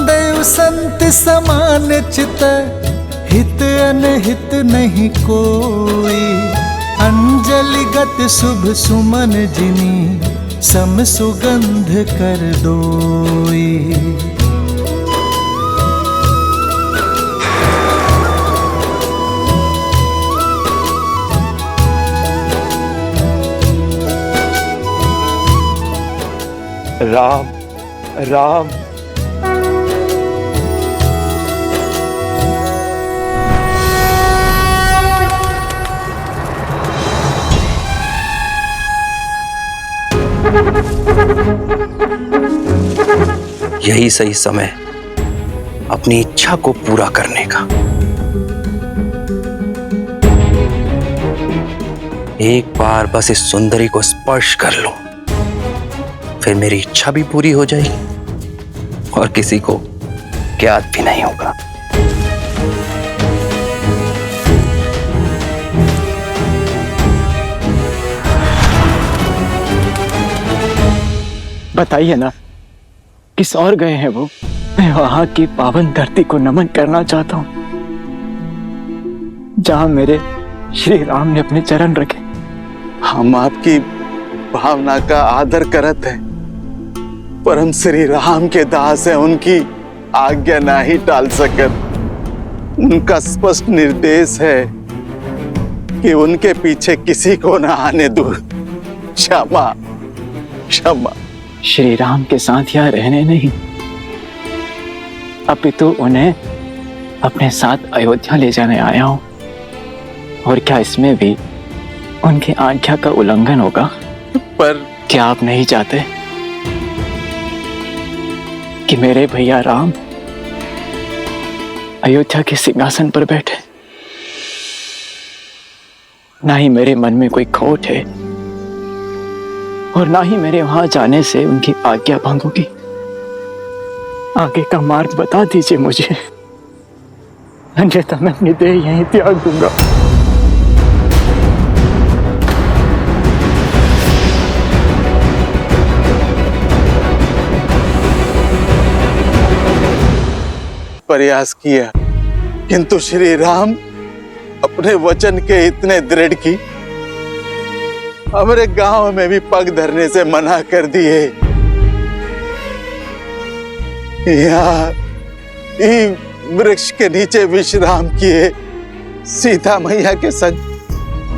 देव संत समान चित, हित अनहित नहीं कोई। अंजलिगत शुभ सुमन जिनी, सम सुगंध कर दोई। राम राम। यही सही समय अपनी इच्छा को पूरा करने का। एक बार बस इस सुंदरी को स्पर्श कर लूं, फिर मेरी इच्छा भी पूरी हो जाएगी और किसी को ज्ञात भी नहीं होगा। बताइए ना, किस और गए हैं वो? मैं वहां की पावन धरती को नमन करना चाहता हूं, जहां मेरे श्री राम ने अपने चरण रखे। हम आपकी भावना का आदर करते हैं, पर हम श्री राम के दास हैं, उनकी आज्ञा ना ही टाल सकत। उनका स्पष्ट निर्देश है कि उनके पीछे किसी को ना आने दो। क्षमा क्षमा। श्री राम के साथ यहाँ रहने नहीं, अपितु उन्हें अपने साथ अयोध्या ले जाने आया हूं। और क्या इसमें भी उनकी आज्ञा का उल्लंघन होगा? पर क्या आप नहीं चाहते कि मेरे भैया राम अयोध्या के सिंहासन पर बैठे? ना ही मेरे मन में कोई खोट है और ना ही मेरे वहां जाने से उनकी आज्ञा भंग होगी। आगे का मार्ग बता दीजिए मुझे, अन्यथा मैं अपनी देह यहीं त्याग दूंगा। प्रयास किया, किंतु श्री राम अपने वचन के इतने दृढ़ की हमारे गांव में भी पग धरने से मना कर दिए। यहाँ वृक्ष के नीचे विश्राम किए सीता मैया के संग,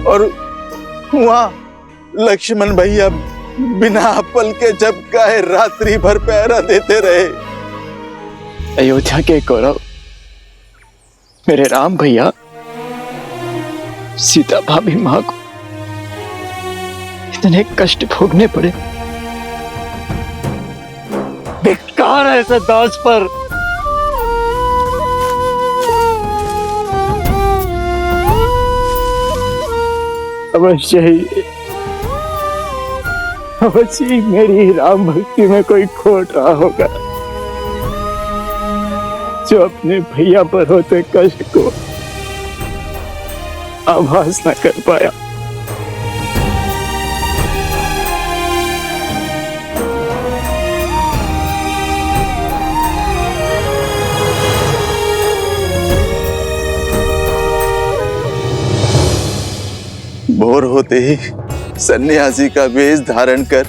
और वहां लक्ष्मण भैया बिना पल के जब कहे रात्रि भर पहरा देते रहे। अयोध्या के गौरव मेरे राम भैया, सीता भाभी मां को इतने कष्ट भोगने पड़े। बेकार है ऐसे दास पर। अवश्य ही मेरी राम भक्ति में कोई खोट रहा होगा, जो अपने भैया पर होते कष्ट को आभास न कर पाया। भोर होते ही सन्यासी का वेश धारण कर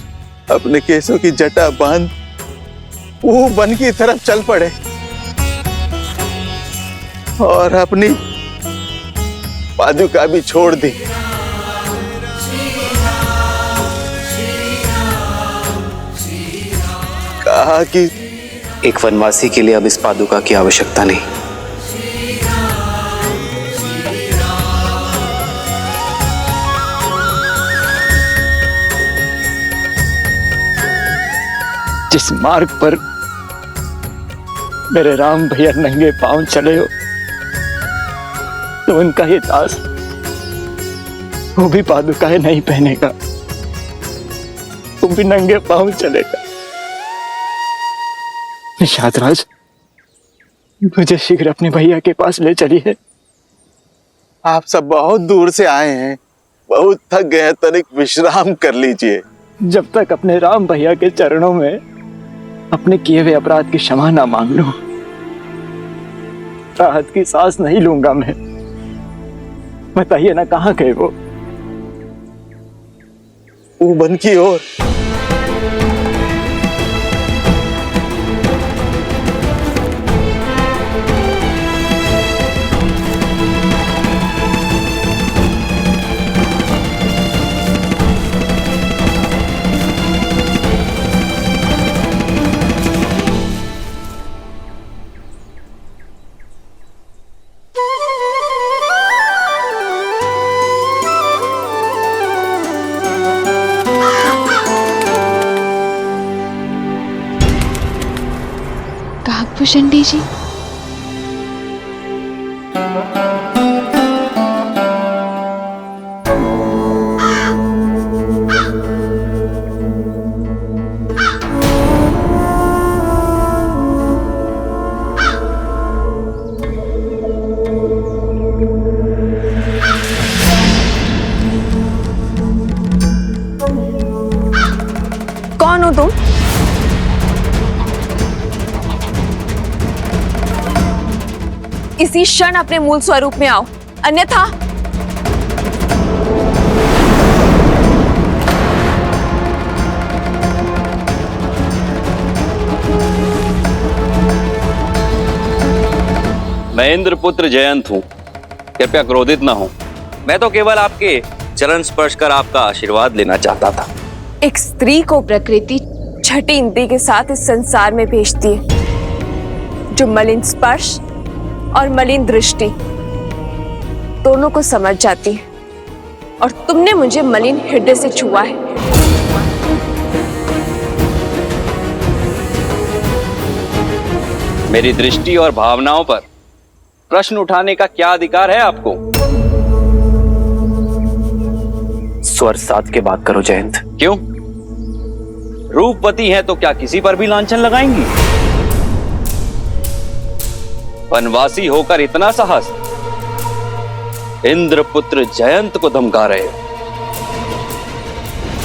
अपने केसों की जटा बांध वो वन की तरफ चल पड़े और अपनी पादुका भी छोड़ दी। कहा कि एक वनवासी के लिए अब इस पादुका की आवश्यकता नहीं। जिस मार्ग पर मेरे राम भैया नंगे पांव चले हो, तो उनका ये दास वो भी पादुकाएं नहीं पहनेगा, वो भी नंगे पांव चलेगा। निषादराज, मुझे शीघ्र अपने भैया के पास ले चलिए। आप सब बहुत दूर से आए हैं, बहुत थक गए हैं, तनिक विश्राम कर लीजिए। जब तक अपने राम भैया के चरणों में अपने किए हुए अपराध की क्षमा ना मांग लूं, राहत की सांस नहीं लूंगा मैं। बताइए ना, कहाँ गए वो? वन की ओर। भूषणी जी, कौन हो तुम? इसी क्षण अपने मूल स्वरूप में आओ, अन्यथा मैं इंद्रपुत्र जयंत हूँ, कृपया क्रोधित ना हो। मैं तो केवल आपके चरण स्पर्श कर आपका आशीर्वाद लेना चाहता था। एक स्त्री को प्रकृति छठी इंद्री के साथ इस संसार में भेजती है, जो मलिन स्पर्श और मलिन दृष्टि दोनों को समझ जाती है, और तुमने मुझे मलिन हृदय से छुआ है। मेरी दृष्टि और भावनाओं पर प्रश्न उठाने का क्या अधिकार है आपको? स्वर साध के बात करो जयंत। क्यों? रूपवती है तो क्या किसी पर भी लांछन लगाएंगी? वनवासी होकर इतना साहस, इंद्रपुत्र जयंत को धमका रहे हो।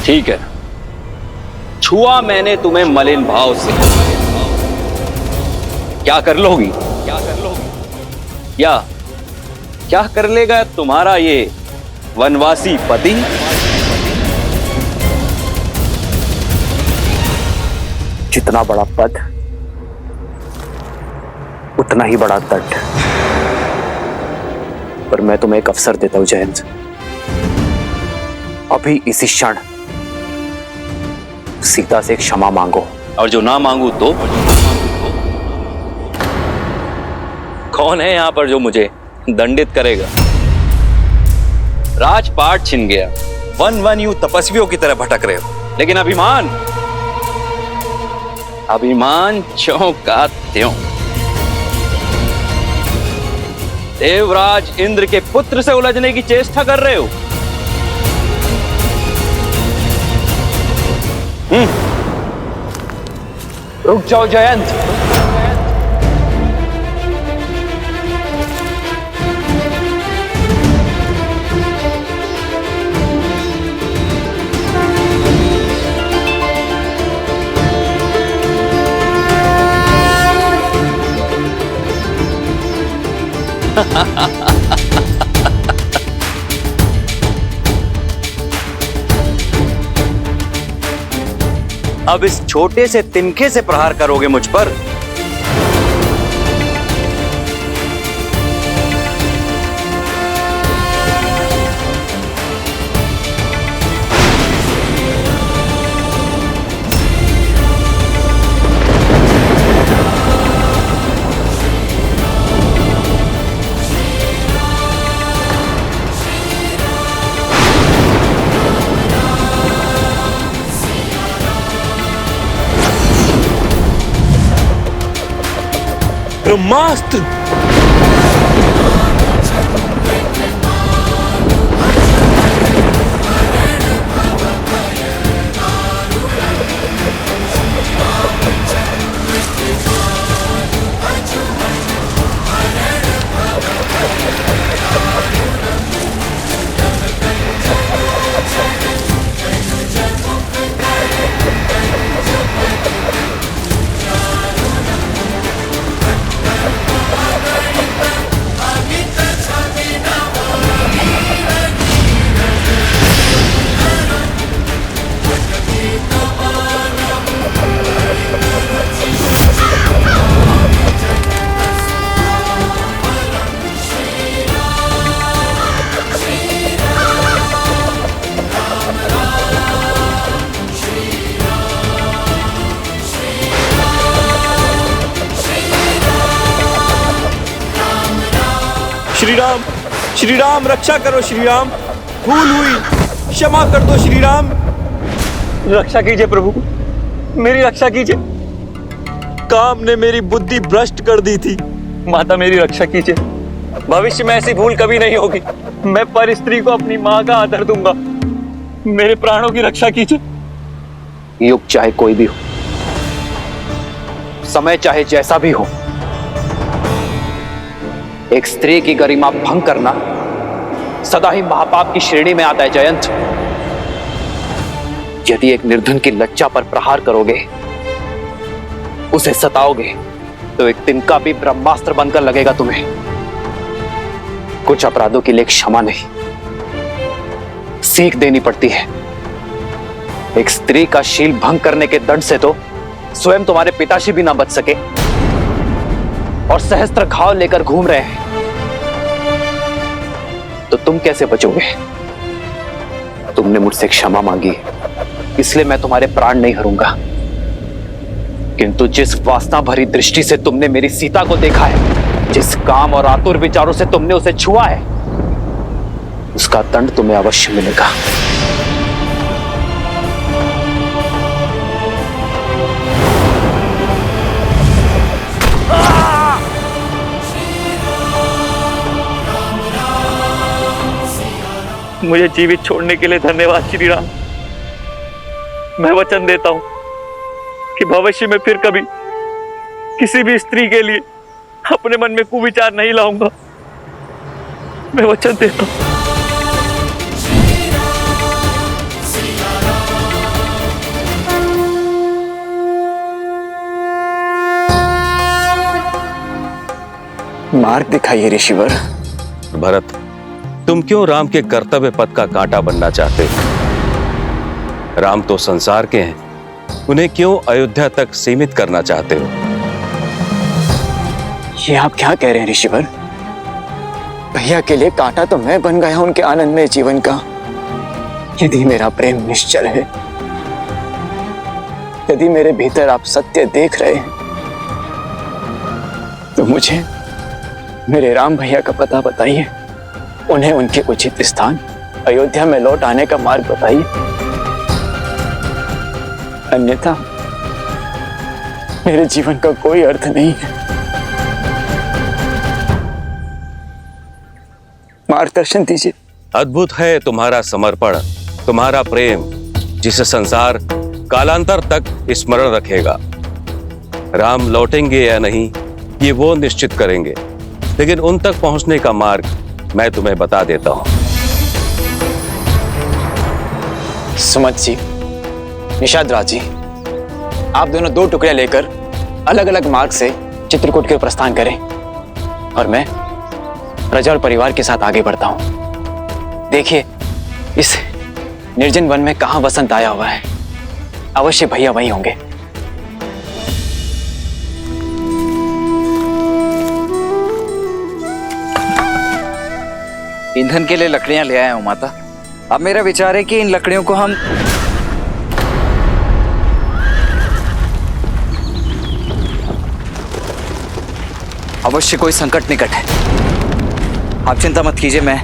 ठीक है, छुआ मैंने तुम्हें मलिन भाव से, क्या कर लोगी? क्या कर लेगा तुम्हारा ये वनवासी पति? जितना बड़ा पद उतना ही बड़ा दंड। पर मैं तुम्हें एक अवसर देता हूं जयंत, अभी इसी क्षण सीता से क्षमा मांगो। और जो ना मांगू तो? कौन है यहां पर जो मुझे दंडित करेगा? राजपाट छिन गया, वन वन यूं तपस्वियों की तरह भटक रहे हो, लेकिन अभिमान ज्यों का त्यों। देवराज इंद्र के पुत्र से उलझने की चेष्टा कर रहे हो। रुक जाओ जयंत। अब इस छोटे से तिनके से प्रहार करोगे मुझ पर? ब्रह्मास्त्र! श्री राम रक्षा करो श्री राम, भूल हुई, क्षमा कर दो श्री राम। रक्षा कीजिए प्रभु, मेरी रक्षा कीजिए। काम ने मेरी बुद्धि भ्रष्ट कर दी थी। माता मेरी रक्षा कीजिए, भविष्य में ऐसी भूल कभी नहीं होगी। मैं पर स्त्री को अपनी माँ का आदर दूंगा। मेरे प्राणों की रक्षा कीजिए। युग चाहे कोई भी हो, समय चाहे जैसा भी हो, एक स्त्री की गरिमा भंग करना सदा ही महापाप की श्रेणी में आता है जयंत। यदि एक निर्धन की लज्जा पर प्रहार करोगे, उसे सताओगे, तो एक तिनका भी ब्रह्मास्त्र बनकर लगेगा तुम्हें। कुछ अपराधों के लिए क्षमा नहीं, सीख देनी पड़ती है। एक स्त्री का शील भंग करने के दंड से तो स्वयं तुम्हारे पिताश्री भी ना बच सके और सहस्त्र घाव लेकर घूम रहे हैं, तो तुम कैसे बचोगे? तुमने मुझसे क्षमा मांगी, इसलिए मैं तुम्हारे प्राण नहीं हरूंगा। किंतु जिस वासना भरी दृष्टि से तुमने मेरी सीता को देखा है, जिस काम और आतुर विचारों से तुमने उसे छुआ है, उसका दंड तुम्हें अवश्य मिलेगा। मुझे जीवित छोड़ने के लिए धन्यवाद श्री राम। मैं वचन देता हूं कि भविष्य में फिर कभी किसी भी स्त्री के लिए अपने मन में कुविचार नहीं लाऊंगा। मैं वचन देता हूं। मार्ग दिखाइए ऋषिवर। भरत, तुम क्यों राम के कर्तव्य पथ का कांटा बनना चाहते हो? राम तो संसार के हैं, उन्हें क्यों अयोध्या तक सीमित करना चाहते हो? ये आप क्या कह रहे हैं ऋषिवर? भैया के लिए कांटा तो मैं बन गया उनके आनंदमय जीवन का। यदि मेरा प्रेम निश्चल है, यदि मेरे भीतर आप सत्य देख रहे हैं, तो मुझे मेरे राम भैया का पता बताइए। उन्हें उनके उचित स्थान अयोध्या में लौट आने का मार्ग बताइए, अन्यथा मेरे जीवन का कोई अर्थ नहीं है। मार्गदर्शन दीजिए। अद्भुत है तुम्हारा समर्पण, तुम्हारा प्रेम, जिसे संसार कालांतर तक स्मरण रखेगा। राम लौटेंगे या नहीं, ये वो निश्चित करेंगे, लेकिन उन तक पहुंचने का मार्ग मैं तुम्हें बता देता हूं। सुमत जी, निषाद राज जी, आप दोनों दो टुकड़े लेकर अलग अलग मार्ग से चित्रकूट के प्रस्थान करें और मैं प्रजा और परिवार के साथ आगे बढ़ता हूं। देखिए, इस निर्जन वन में कहां वसंत आया हुआ है, अवश्य भैया वहीं होंगे। ईंधन के लिए लकड़ियां ले आया हूं माता। अब मेरा विचार है कि इन लकड़ियों को हम अवश्य कोई संकट निकट है। आप चिंता मत कीजिए, मैं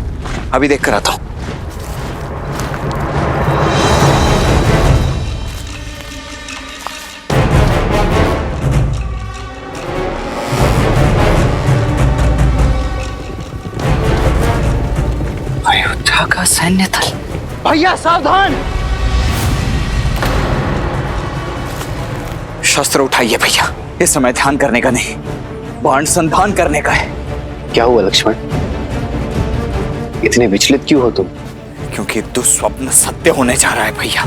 अभी देख कर आता हूं। अयोध्या का सैन्य दल। भैया सावधान! शस्त्र उठाइए भैया, इस समय ध्यान करने का नहीं, बाण संधान करने का है। क्या हुआ लक्ष्मण, इतने विचलित क्यों हो तुम? क्योंकि दुस्वप्न सत्य होने जा रहा है भैया,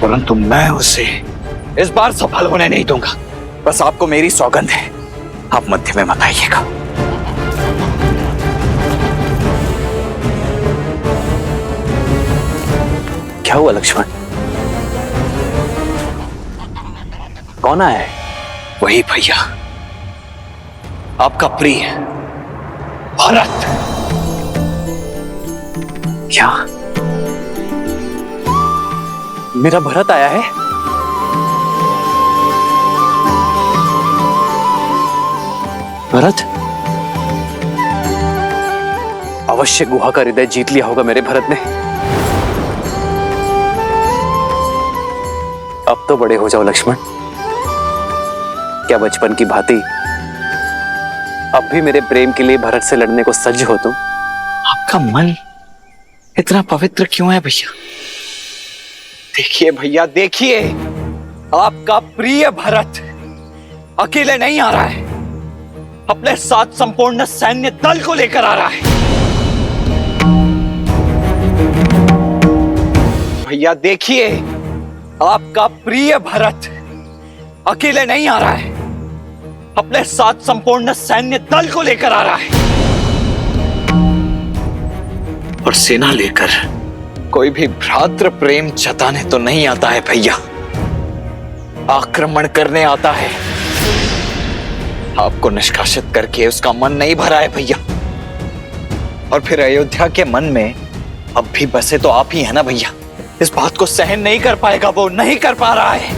परंतु मैं उसे इस बार सफल होने नहीं दूंगा। बस आपको मेरी सौगंध है, आप मध्य में मत आइएगा। क्या हुआ लक्ष्मण, कौन आया है? वही भैया, आपका प्रिय भरत। क्या मेरा भरत आया है? भरत? अवश्य गुहा का हृदय जीत लिया होगा मेरे भरत ने। अब तो बड़े हो जाओ लक्ष्मण। क्या बचपन की भांति अब भी मेरे प्रेम के लिए भरत से लड़ने को सज्ज हो तुम? आपका मन इतना पवित्र क्यों है भैया? देखिए भैया, देखिए, आपका प्रिय भरत अकेले नहीं आ रहा है, अपने साथ संपूर्ण सैन्य दल को लेकर आ रहा है। भैया देखिए, आपका प्रिय भरत अकेले नहीं आ रहा है, अपने साथ संपूर्ण सैन्य दल को लेकर आ रहा है। और सेना लेकर कोई भी भ्रातृ प्रेम जताने तो नहीं आता है भैया, आक्रमण करने आता है। आपको निष्कासित करके उसका मन नहीं भरा है भैया, और फिर अयोध्या के मन में अब भी बसे तो आप ही है ना भैया। इस बात को सहन नहीं कर पाएगा, वो नहीं कर पा रहा है।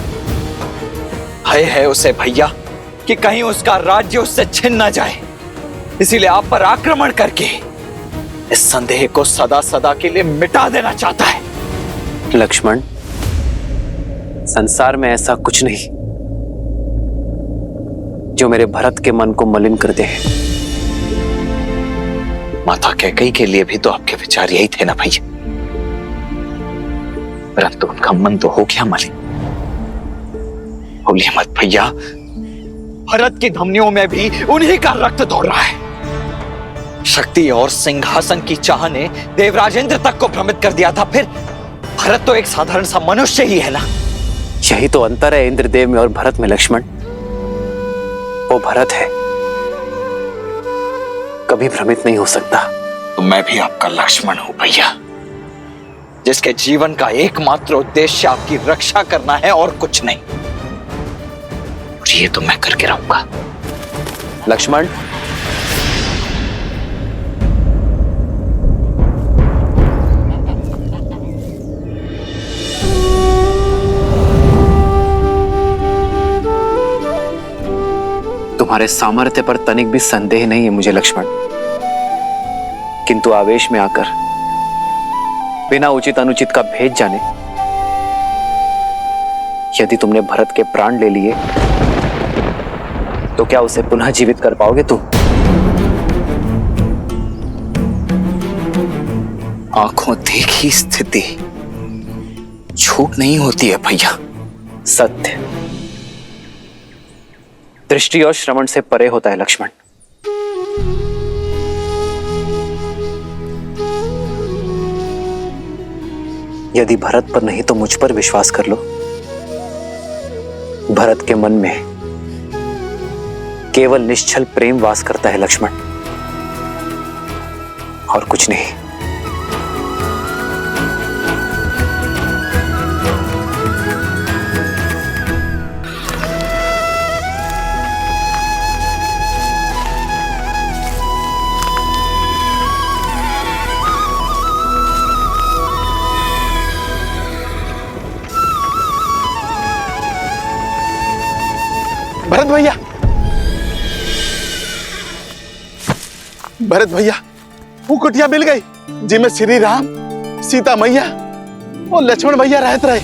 भय है उसे भैया कि कहीं उसका राज्य उससे छिन ना जाए, इसीलिए आप पर आक्रमण करके इस संदेह को सदा सदा के लिए मिटा देना चाहता है। लक्ष्मण, संसार में ऐसा कुछ नहीं जो मेरे भरत के मन को मलिन कर दे। माता कैकेयी के लिए भी तो आपके विचार यही थे ना भैया, परंतु उनका मन तो हो गया मलिन। बोलिए मत भैया, भरत की धमनियों में भी उन्हीं का रक्त दौड़ रहा है। शक्ति और सिंहासन की चाह ने देवराजेंद्र तक को भ्रमित कर दिया था, फिर भरत तो एक साधारण सा मनुष्य ही है ना। यही तो अंतर है इंद्रदेव में और भरत में लक्ष्मण। वो भरत है, कभी भ्रमित नहीं हो सकता। तो मैं भी आपका लक्ष्मण हूं भैया, जिसके जीवन का एकमात्र उद्देश्य आपकी रक्षा करना है और कुछ नहीं। और ये तो मैं करके रहूंगा। लक्ष्मण, तुम्हारे सामर्थ्य पर तनिक भी संदेह नहीं है मुझे लक्ष्मण, किंतु आवेश में आकर बिना उचित अनुचित का भेद जाने यदि तुमने भरत के प्राण ले लिए तो क्या उसे पुनः जीवित कर पाओगे तुम? आंखों देखी स्थिति झूठ नहीं होती है भैया। सत्य दृष्टि और श्रवण से परे होता है लक्ष्मण। यदि भरत पर नहीं तो मुझ पर विश्वास कर लो। भरत के मन में केवल निश्चल प्रेम वास करता है लक्ष्मण, और कुछ नहीं। भरत भैया, भरत भैया, वो कुटिया मिल गई जिसमें श्री राम, सीता मैया और लक्ष्मण भैया रहते रहे।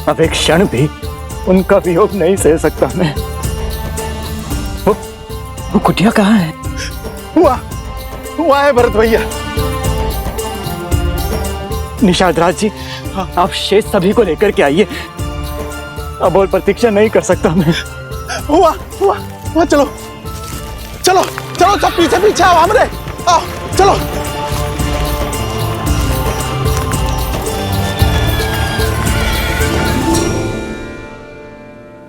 अब एक क्षण भी उनका वियोग नहीं सह सकता मैं। वो कुटिया कहाँ है? हुआ है भरत भैया। निषाद राज जी, आप शेष सभी को लेकर के आइए, अब और प्रतीक्षा नहीं कर सकता मैं। हुआ चलो चलो चलो, सब पीछे पीछे आओ, हमरे आओ, चलो।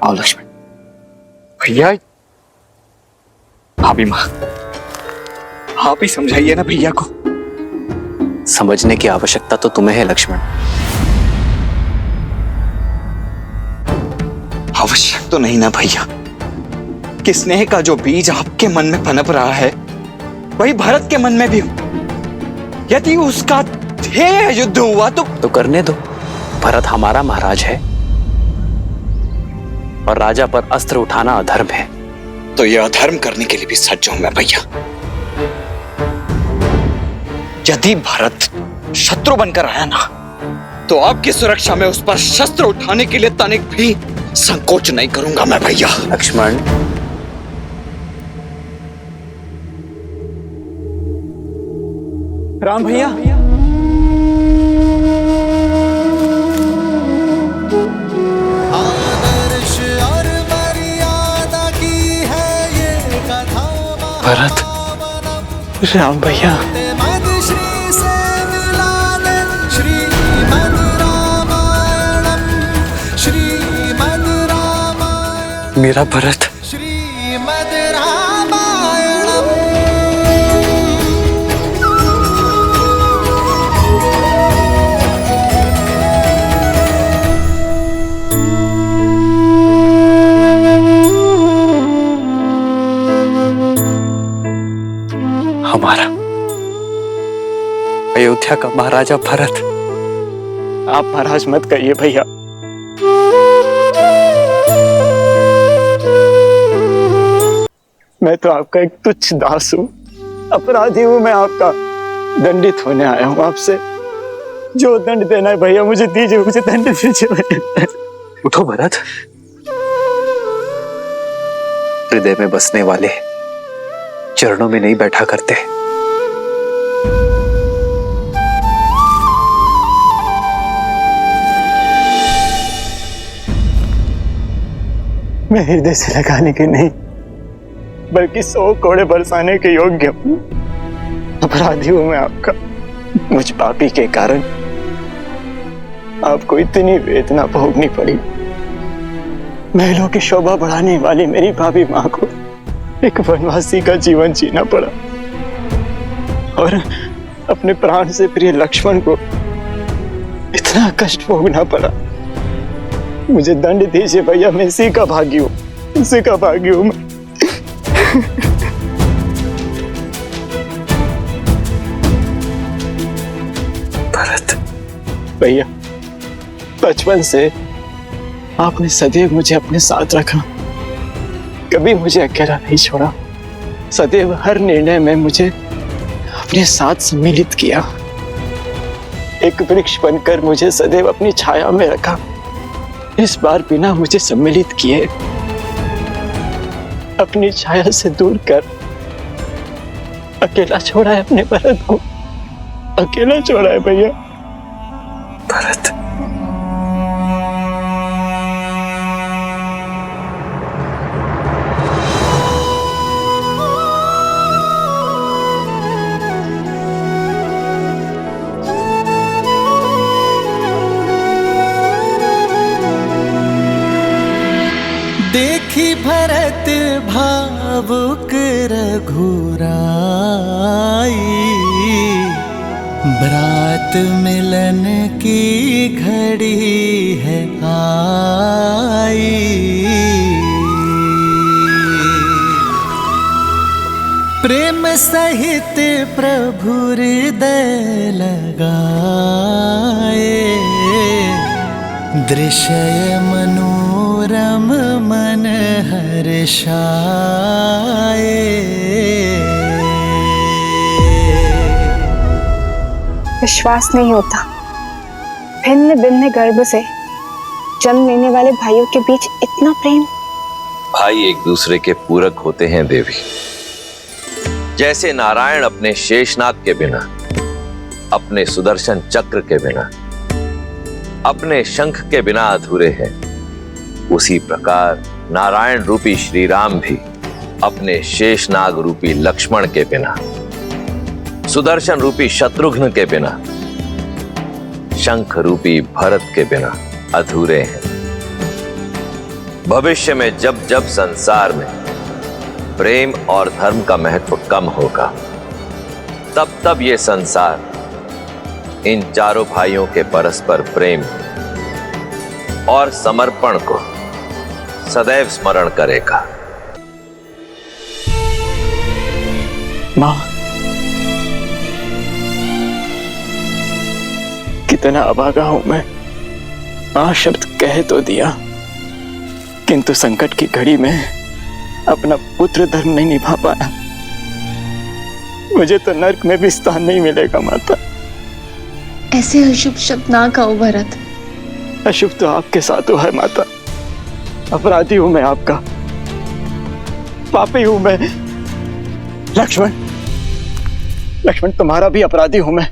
आओ लक्ष्मण भैया, भाभी माँ, आप ही समझाइए ना भैया को। समझने की आवश्यकता तो तुम्हें है लक्ष्मण। आवश्यक तो नहीं ना भैया, कि स्नेह का जो बीज आपके मन में पनप रहा है वही भरत के मन में भी हो। यदि उसका ध्येय युद्ध हुआ तो करने दो। भरत हमारा महाराज है और राजा पर अस्त्र उठाना अधर्म है। तो यह अधर्म करने के लिए भी सज्ज हूं मैं भैया। यदि भरत शत्रु बनकर आया ना, तो आपकी सुरक्षा में उस पर शस्त्र उठाने के लिए तनिक भी संकोच नहीं करूंगा मैं भैया। लक्ष्मण, राम भैया, आदर्श और मर्यादा की है ये कथा। भरत, राम भैया, मद श्री से मिलाने श्रीमद् रामायणम, श्रीमद् रामायण, मेरा भरत। श्रीमद् रामायणम। हमारा अयोध्या का महाराजा भरत। आप महाराज मत कहिए भैया। मैं तो आपका एक तुच्छ दास हूं, अपराधी हूं। मैं आपका दंडित होने आया हूं आपसे। जो दंड देना है भैया मुझे दीजिए, मुझे दंड दीजिए भैया। उठो भरत। हृदय में बसने वाले चरणों में नहीं बैठा करते। मैं हृदय से लगाने के नहीं, बल्कि 100 कोड़े बरसाने के योग्य हूं। अपराधी हूं मैं आपका। मुझ पापी के कारण आपको इतनी वेदना भोगनी पड़ी। महलों की शोभा बढ़ाने वाली मेरी भाभी मां को एक वनवासी का जीवन जीना पड़ा, और अपने प्राण से प्रिय लक्ष्मण को इतना कष्ट भोगना पड़ा। मुझे दंड दीजिए भैया, मैं इसी का भागी हूं, इसी का भागी हूं मैं। भरत भैया, बचपन से आपने सदैव मुझे अपने साथ रखा, कभी मुझे अकेला नहीं छोड़ा। सदैव हर निर्णय में मुझे अपने साथ सम्मिलित किया। एक वृक्ष बनकर मुझे सदैव अपनी छाया में रखा। इस बार बिना मुझे सम्मिलित किए अपनी छाया से दूर कर अकेला छोड़ा है अपने भरत को, अकेला छोड़ा है भैया। भरत, देखी भरत भावुक रघुराई, ब्रात मिलन की घड़ी है आई। प्रेम सहित प्रभु हृदय लगाए, दृश्य मनोरम मन हर्षाए। विश्वास नहीं होता, भिन्न भिन्न गर्भ से जन्म लेने वाले भाइयों के बीच इतना प्रेम। भाई एक दूसरे के पूरक होते हैं देवी। जैसे नारायण अपने शेषनाग के बिना, अपने सुदर्शन चक्र के बिना, अपने शंख के बिना अधूरे हैं, उसी प्रकार नारायण रूपी श्री राम भी अपने शेषनाग रूपी लक्ष्मण के बिना, सुदर्शन रूपी शत्रुघ्न के बिना, शंख रूपी भरत के बिना अधूरे हैं। भविष्य में जब जब संसार में प्रेम और धर्म का महत्व कम होगा, तब तब ये संसार इन चारों भाइयों के परस्पर प्रेम और समर्पण को सदैव स्मरण करेगा। मां, कितना अभागा हूं मैं। मां शब्द कह तो दिया, किंतु संकट की घड़ी में अपना पुत्र धर्म नहीं निभा पाया, मुझे तो नर्क में भी स्थान नहीं मिलेगा माता। ऐसे अशुभ शब्द ना कहो भरत। अशुभ तो आपके साथ हुआ है माता। अपराधी हूं मैं आपका, पापी हूं मैं। लक्ष्मण, लक्ष्मण तुम्हारा भी अपराधी हूं मैं,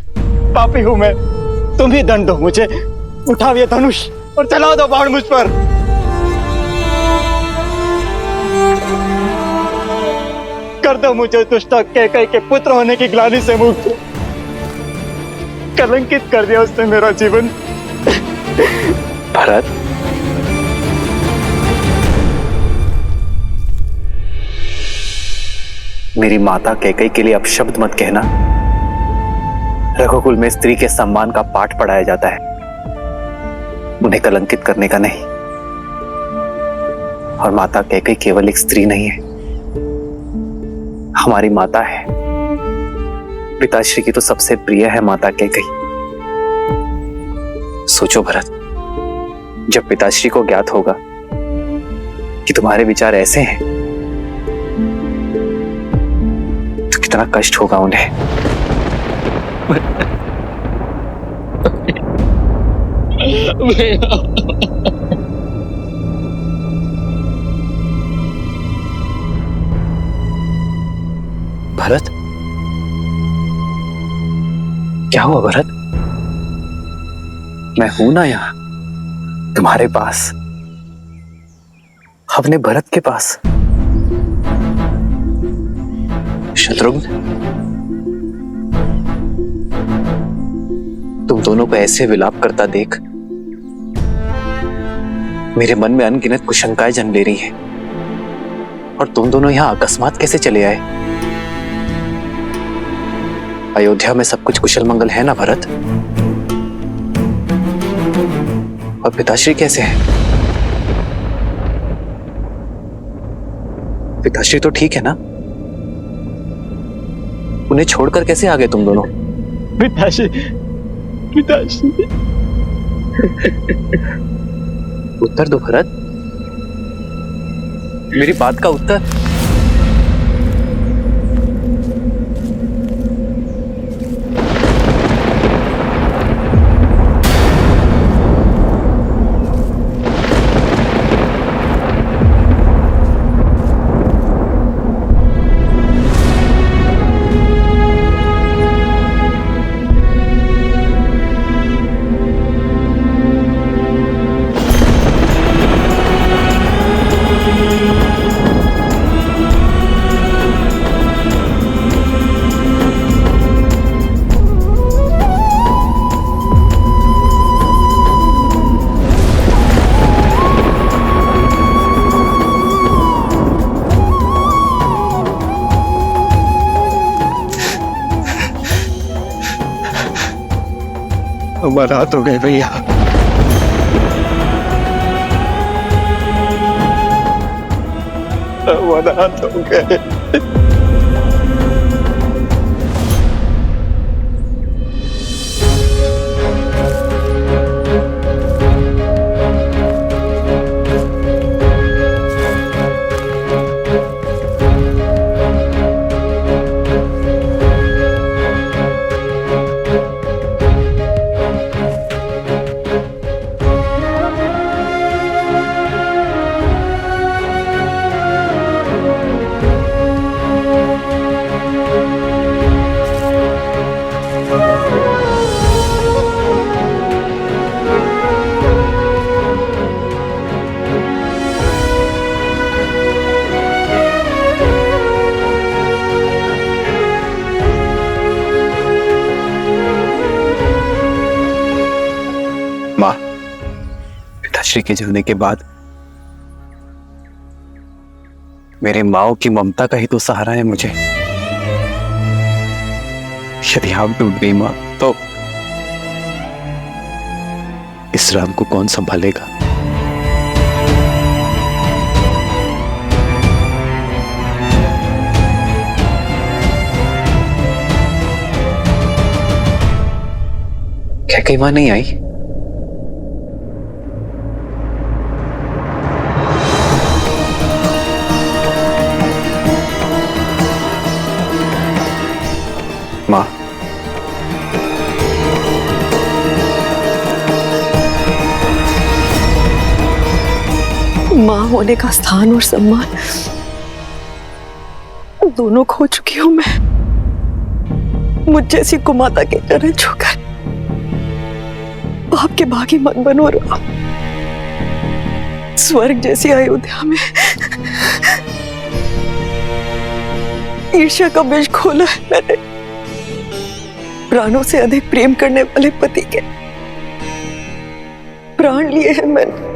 पापी हूं मैं। तुम ही दंड दो मुझे। उठाओ ये धनुष और चला दो बाण मुझ पर। कर दो मुझे दुष्ट कैकई के पुत्र होने की ग्लानि से मुक्त। कलंकित कर दिया उसने मेरा जीवन। भरत, मेरी माता कैकई के लिए अपशब्द मत कहना। रघुकुल में स्त्री के सम्मान का पाठ पढ़ाया जाता है, उन्हें कलंकित करने का नहीं। और माता कैकई केवल एक स्त्री नहीं है, हमारी माता है। पिताश्री की तो सबसे प्रिय है माता कैकई। सोचो भरत, जब पिताश्री को ज्ञात होगा कि तुम्हारे विचार ऐसे हैं तो कितना कष्ट होगा उन्हें। भरत, क्या हुआ भरत? मैं हूं ना यहां तुम्हारे पास, अपने भरत के पास। शत्रुघ्न, तुम दोनों को ऐसे विलाप करता देख मेरे मन में अनगिनत कुशंकाएं जन्म ले रही हैं। और तुम दोनों यहां अकस्मात कैसे चले आए? अयोध्या में सब कुछ कुशल मंगल है ना भरत? और पिताश्री कैसे हैं? पिताश्री तो ठीक है ना? उन्हें छोड़कर कैसे आ गए तुम दोनों? पिताश्री, पिताश्री। उत्तर दो भरत, मेरी बात का उत्तर। हमारा हाथ हो गए भैया। हमारा हाथ हो गए। मां, पिताश्री के जलने के बाद मेरे माओ की ममता का ही तो सहारा है मुझे। यदि आप टूट गई मां, तो इस राम को कौन संभालेगा? क्या कई मां नहीं आई? माँ होने का स्थान और सम्मान दोनों खो चुकी हूं मैं। मुझ जैसी कुमाता के चरण छूकर आपके भागी मत बनो राम। स्वर्ग जैसी अयोध्या में ईर्ष्या का बीज खोला है मैंने। प्राणों से अधिक प्रेम करने वाले पति के प्राण लिए हैं मैंने।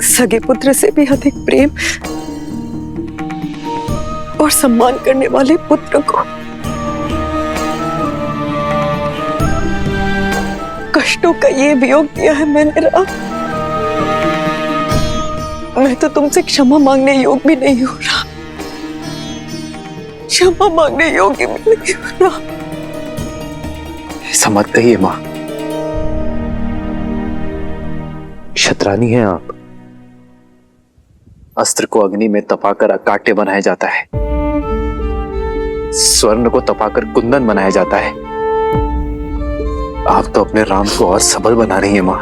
सगे पुत्र से भी अधिक प्रेम और सम्मान करने वाले पुत्र को कष्टों का ये वियोग दिया है मैंने राम। मैं तो तुमसे क्षमा मांगने योग्य भी नहीं हो रहा, क्षमा मांगने योग्य भी नहीं हो रहा। ऐसा मत कहिए मां, क्षत्रानी हैं आप। अस्त्र को अग्नि में तपाकर अकाट्य बनाया जाता है, स्वर्ण को तपाकर कुंदन बनाया जाता है। आप तो अपने राम को और सबल बना रही हैं मां।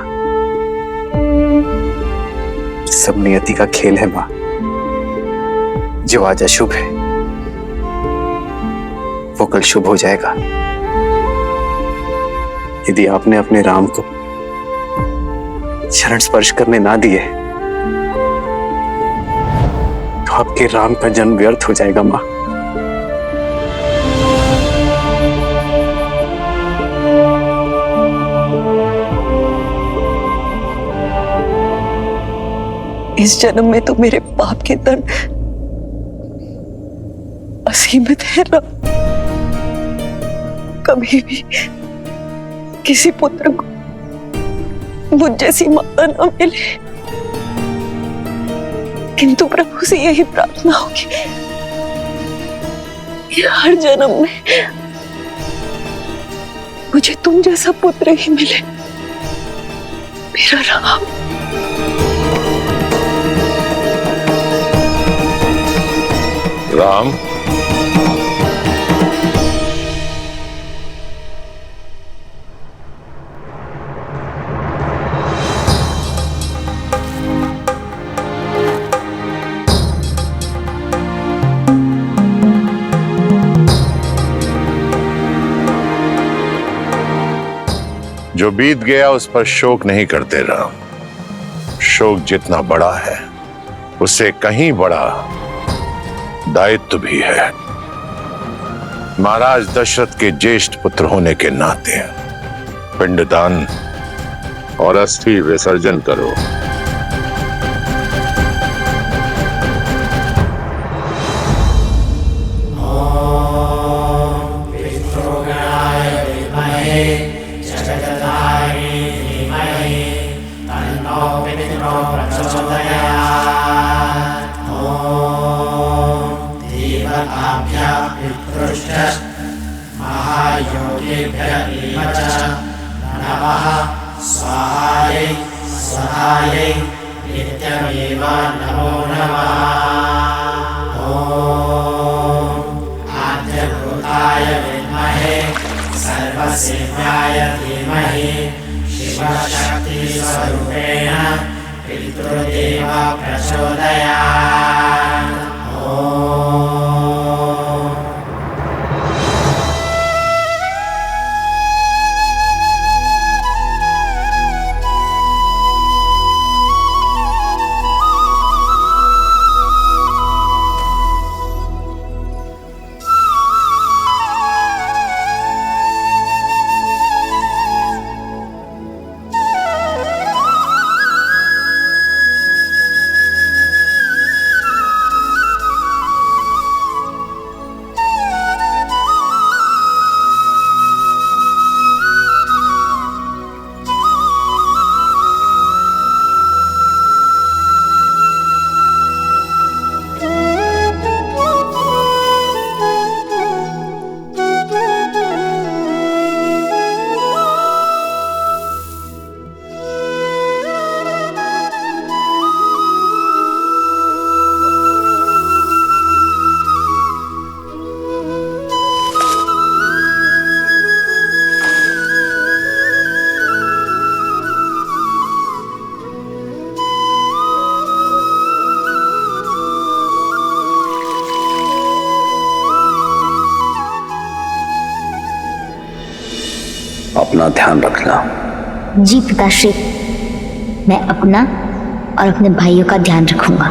सब नियति का खेल है मां। जो आज अशुभ है वो कल शुभ हो जाएगा। यदि आपने अपने राम को चरण स्पर्श करने ना दिए तो आपके राम का जन्म व्यर्थ हो जाएगा मां। इस जन्म में तो मेरे पाप के दंड असीमित है राम। कभी भी किसी पुत्र को मुझ जैसी माता न मिले, किंतु प्रभु से यही प्रार्थना होगी कि हर जन्म में मुझे तुम जैसा पुत्र ही मिले, मेरा राम। राम, जो बीत गया उस पर शोक नहीं करते राम। शोक जितना बड़ा है उससे कहीं बड़ा दायित्व भी है। महाराज दशरथ के ज्येष्ठ पुत्र होने के नाते पिंडदान और अस्थि विसर्जन करो। अपना ध्यान रखना। जी पिताश्री, मैं अपना और अपने भाइयों का ध्यान रखूंगा।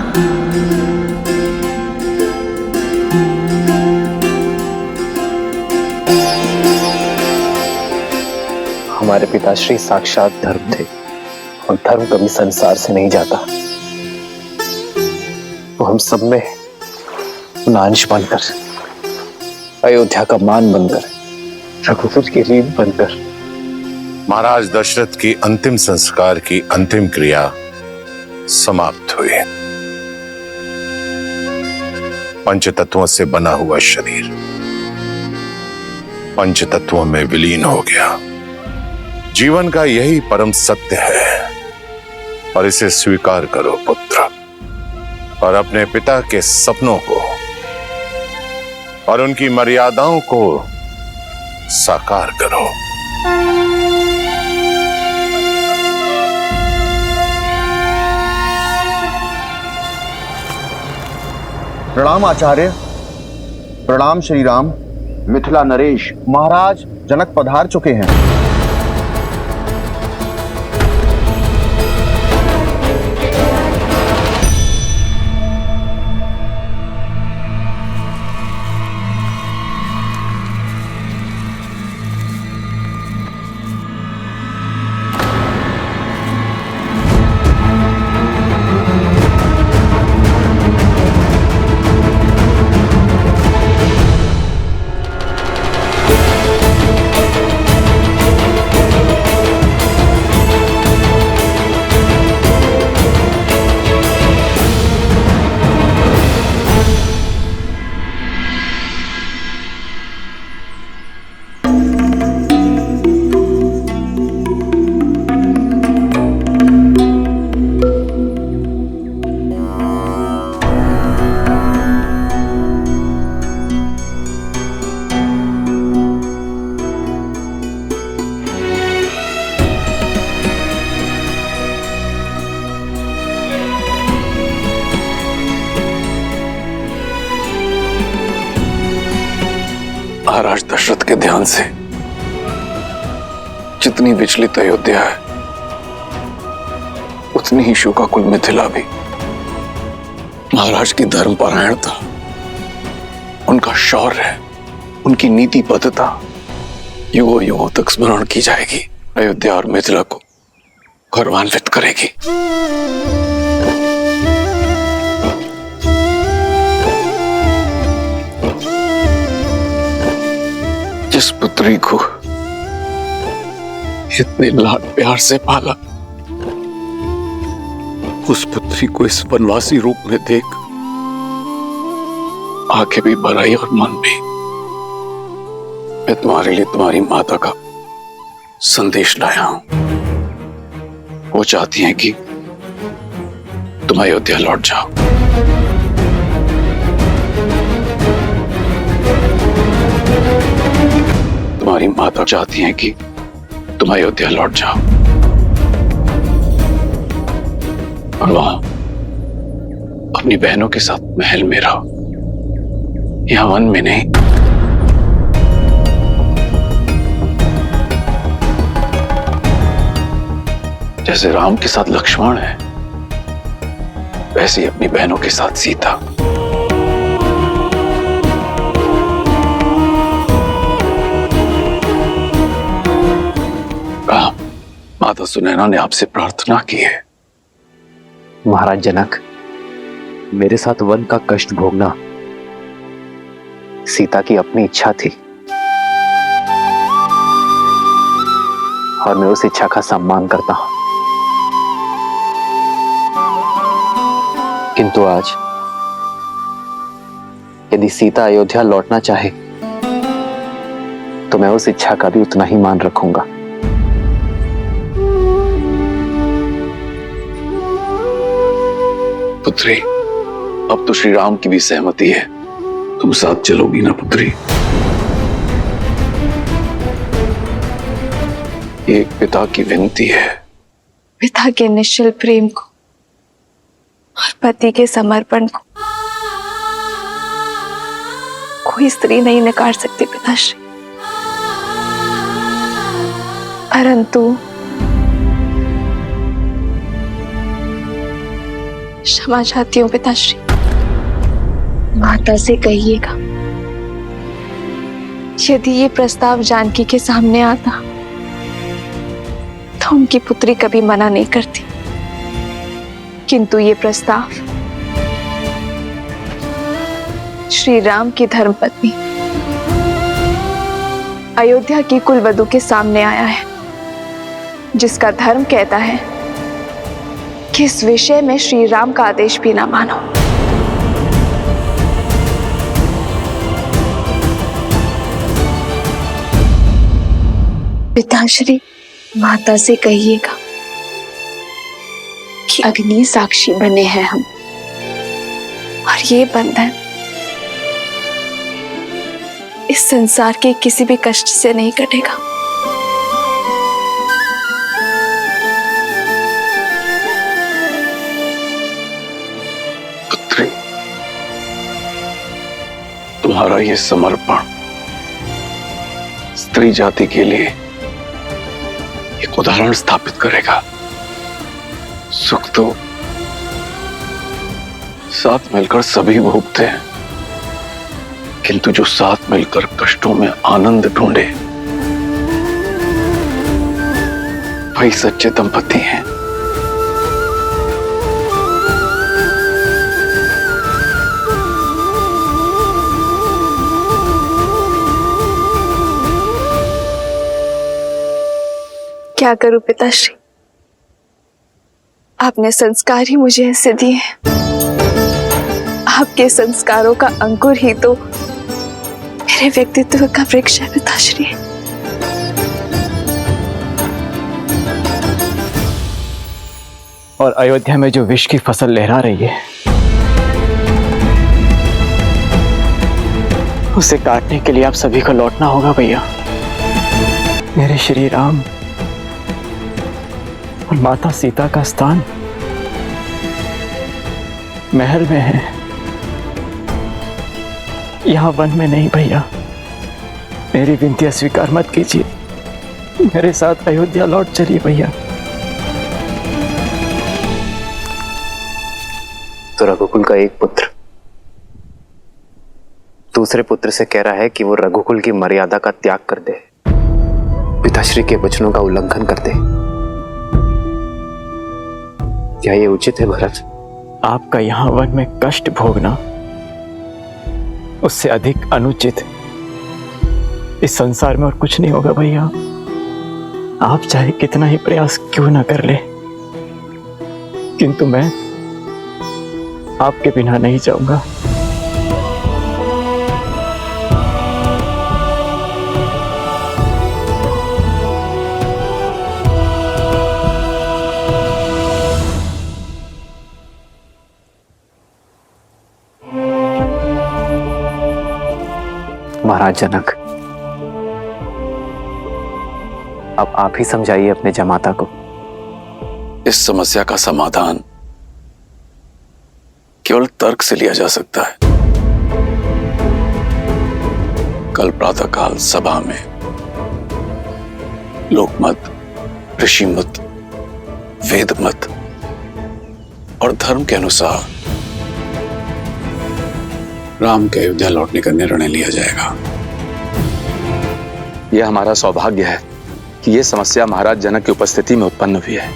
हमारे पिताश्री साक्षात धर्म थे और धर्म कभी संसार से नहीं जाता। वो हम सब में अंश बनकर, अयोध्या का मान बनकर, रघुकुल की रीत बनकर। महाराज दशरथ की अंतिम संस्कार की अंतिम क्रिया समाप्त हुई। पंचतत्वों से बना हुआ शरीर पंचतत्वों में विलीन हो गया। जीवन का यही परम सत्य है और इसे स्वीकार करो पुत्र, और अपने पिता के सपनों को और उनकी मर्यादाओं को साकार करो। प्रणाम आचार्य। प्रणाम श्री राम। मिथिला नरेश, महाराज जनक पधार चुके हैं। महाराज दशरथ के ध्यान से जितनी विचलित अयोध्या है, उतनी ही शोकाकुल मिथिला भी। महाराज की धर्मपरायणता, उनका शौर्य, उनकी नीतिबद्धता युगों युगों तक स्मरण की जाएगी। अयोध्या और मिथिला को गौरवान्वित करेगी। जिस पुत्री को इतने लाड प्यार से पाला, उस पुत्री को इस वनवासी रूप में देख आंखें भी भर आई और मन भी। मैं तुम्हारे लिए तुम्हारी माता का संदेश लाया हूं। वो चाहती हैं कि तुम अयोध्या लौट जाओ। तुम्हारी माता चाहती हैं कि तुम अयोध्या लौट जाओ और वहां अपनी बहनों के साथ महल में रहो, यहां वन में नहीं। जैसे राम के साथ लक्ष्मण है, वैसे ही अपनी बहनों के साथ सीता। माता सुनैना ने आपसे प्रार्थना की है। महाराज जनक, मेरे साथ वन का कष्ट भोगना सीता की अपनी इच्छा थी और मैं उस इच्छा का सम्मान करता हूं। किंतु आज यदि सीता अयोध्या लौटना चाहे तो मैं उस इच्छा का भी उतना ही मान रखूंगा। पुत्री, अब तो श्री राम की भी सहमति है। तुम साथ चलोगी ना पुत्री? एक पिता की विनती है। पिता के निश्चल प्रेम को और पति के समर्पण को कोई स्त्री नहीं नकार सकती पिताश्री। परंतु क्षमा चाहती हूँ पिताश्री। माता से कहिएगा यदि ये प्रस्ताव जानकी के सामने आता तो उनकी पुत्री कभी मना नहीं करती, किंतु ये प्रस्ताव श्री राम की धर्मपत्नी अयोध्या की कुलवधू के सामने आया है, जिसका धर्म कहता है कि इस विषय में श्री राम का आदेश भी ना मानो। पिताश्री, माता से कहिएगा कि अग्नि साक्षी बने हैं हम, और ये बंधन इस संसार के किसी भी कष्ट से नहीं कटेगा। पुत्री, तुम्हारा ये समर्पण स्त्री जाति के लिए एक उदाहरण स्थापित करेगा। सुख तो साथ मिलकर सभी भोगते हैं, किंतु जो साथ मिलकर कष्टों में आनंद ढूंढे वही सच्चे दंपति हैं। क्या करूं पिताश्री, आपने संस्कार ही मुझे ऐसे दिए हैं। आपके संस्कारों का अंकुर ही तो मेरे व्यक्तित्व का वृक्ष है पिताश्री। और अयोध्या में जो विष की फसल लहरा रही है, उसे काटने के लिए आप सभी को लौटना होगा भैया। मेरे श्री राम और माता सीता का स्थान महल में है, यहाँ वन में नहीं भैया। मेरी विनती स्वीकार मत कीजिए, मेरे साथ अयोध्या लौट चलिए भैया। तो रघुकुल का एक पुत्र दूसरे पुत्र से कह रहा है कि वो रघुकुल की मर्यादा का त्याग कर दे, पिताश्री के वचनों का उल्लंघन कर दे। क्या ये उचित है भरत? आपका यहाँ वन में कष्ट भोगना उससे अधिक अनुचित इस संसार में और कुछ नहीं होगा भैया। आप चाहे कितना ही प्रयास क्यों ना कर ले, किंतु मैं आपके बिना नहीं जाऊंगा। महाराज जनक, अब आप ही समझाइए अपने जमाता को। इस समस्या का समाधान केवल तर्क से लिया जा सकता है। कल प्रातःकाल सभा में लोकमत, ऋषिमत, वेदमत और धर्म के अनुसार राम के अयोध्या लौटने का निर्णय लिया जाएगा। यह हमारा सौभाग्य है कि यह समस्या महाराज जनक की उपस्थिति में उत्पन्न हुई है।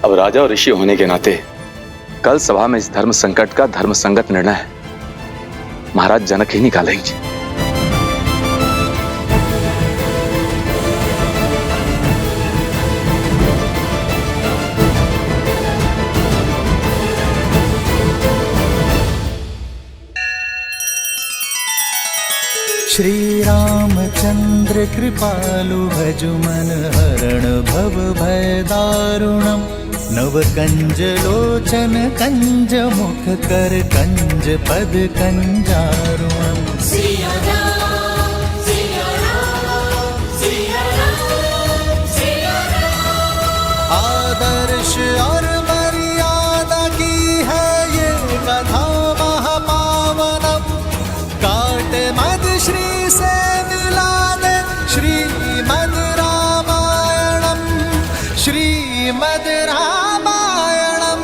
अब राजा और ऋषि होने के नाते कल सभा में इस धर्म संकट का धर्म संगत निर्णय महाराज जनक ही निकालेंगे। श्री रामचंद्र कृपालु भजुमन हरण भव भय दारुणम नव कंज लोचन कंज मुख कर कंज पद कंजारुणम। आदर्श और मर्यादा की है ये कथा महापावनम। काट मद श्री से मिला दे श्रीमद राम श्रीमद् रामायणम्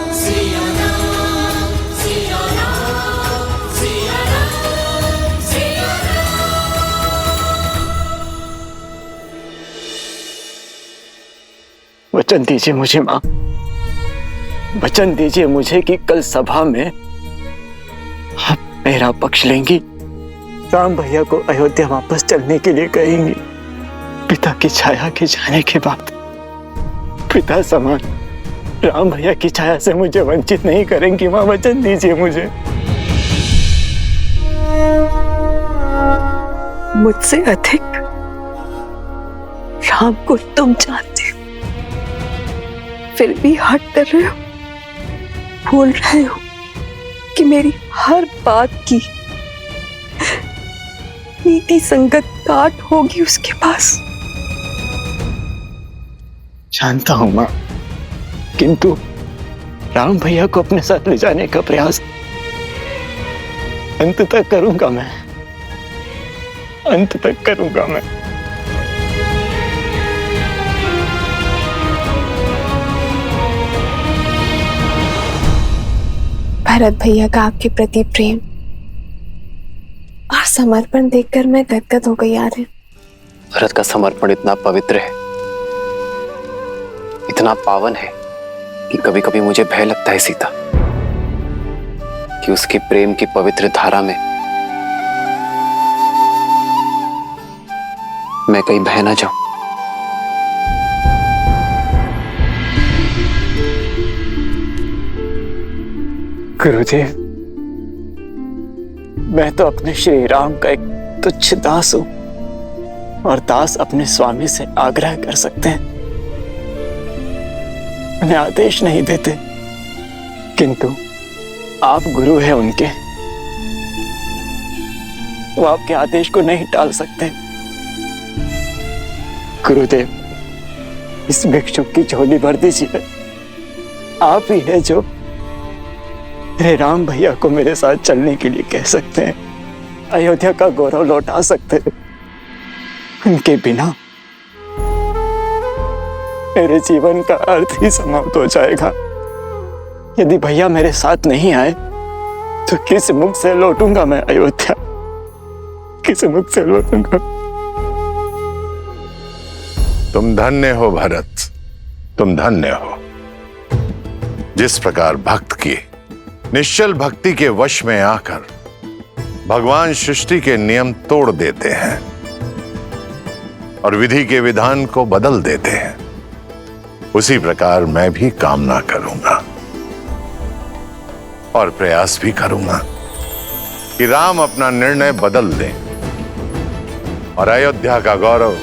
वचन दीजिए मुझे मां, वचन दीजिए मुझे कि कल सभा में आप मेरा पक्ष लेंगी, राम भैया को अयोध्या वापस चलने के लिए कहेंगी। पिता की छाया के जाने के बाद पिता समान राम भैया की छाया से मुझे वंचित नहीं करेंगी। मां वचन दीजिए मुझे। मुझसे अधिक राम को तुम जानते हो, फिर भी हट कर रहे हो, भूल रहे हो कि मेरी हर बात की नीति संगत काट होगी उसके पास। जानता हूं मां, किंतु राम भैया को अपने साथ ले जाने का प्रयास अंत तक करूंगा मैं, अंत तक करूंगा मैं। भरत भैया का आपके प्रति प्रेम और समर्पण देखकर मैं गदगद हो गई यार। भरत का समर्पण इतना पवित्र है, इतना पावन है कि कभी कभी मुझे भय लगता है सीता, कि उसके प्रेम की पवित्र धारा में मैं कहीं बह ना जाऊं। गुरुदेव, मैं तो अपने श्री राम का एक तुच्छ दास हूं, और दास अपने स्वामी से आग्रह कर सकते हैं, उन्हें आदेश नहीं देते, किंतु आप गुरु हैं उनके, वो आपके आदेश को नहीं टाल सकते। गुरुदेव, इस भिक्षुक की झोली भर दीजिए। आप ही है जो मेरे राम भैया को मेरे साथ चलने के लिए कह सकते हैं, अयोध्या का गौरव लौटा सकते हैं। उनके बिना मेरे जीवन का अर्थ ही समाप्त हो जाएगा। यदि भैया मेरे साथ नहीं आए तो किस मुख से लौटूंगा मैं अयोध्या, किस मुख से लौटूंगा? तुम धन्य हो भरत, तुम धन्य हो। जिस प्रकार भक्त की निश्चल भक्ति के वश में आकर भगवान सृष्टि के नियम तोड़ देते हैं और विधि के विधान को बदल देते हैं, उसी प्रकार मैं भी कामना करूंगा और प्रयास भी करूंगा कि राम अपना निर्णय बदल दें और अयोध्या का गौरव